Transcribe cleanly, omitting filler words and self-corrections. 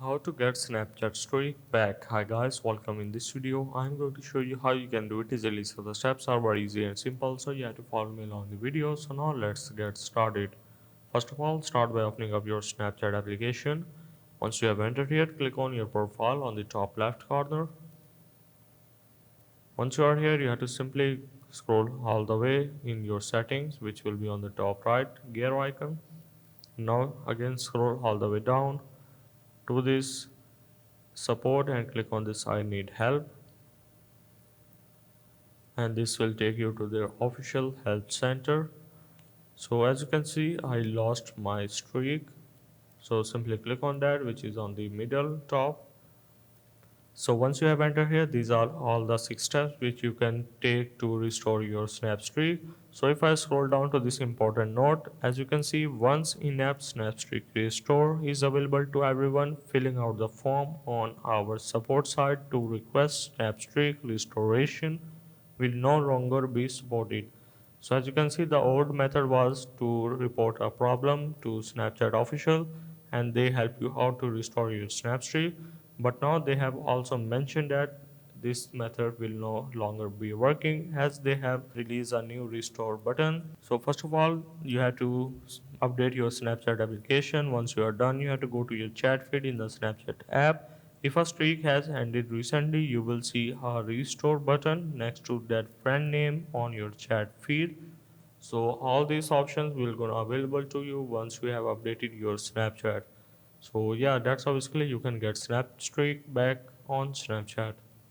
How to get Snapchat streak back. Hi guys, welcome. In this video I'm going to show you how you can do it easily. So the steps are very easy and simple, so you have to follow me along the video. So now let's get started. First of all, start by opening up your Snapchat application. Once you have entered here, click on your profile on the top left corner. Once you are here, you have to simply scroll all the way in your settings, which will be on the top right gear icon. Now again scroll all the way down to this support and click on this I need help, and this will take you to their official help center. So as you can see, I lost my streak, so simply click on that, which is on the middle top. So once you have entered here, these are all the 6 steps which you can take to restore your snap streak. So if I scroll down to this important note, as you can see, once in-app snap streak restore is available to everyone, filling out the form on our support site to request snap streak restoration will no longer be supported. So as you can see, the old method was to report a problem to Snapchat official and they help you how to restore your snap streak. But now they have also mentioned that this method will no longer be working as they have released a new restore button. So first of all, you have to update your Snapchat application. Once you are done, you have to go to your chat feed in the Snapchat app. If a streak has ended recently, you will see a restore button next to that friend name on your chat feed. So all these options will gonna available to you once you have updated your Snapchat. So yeah, that's how basically you can get Snap Streak back on Snapchat.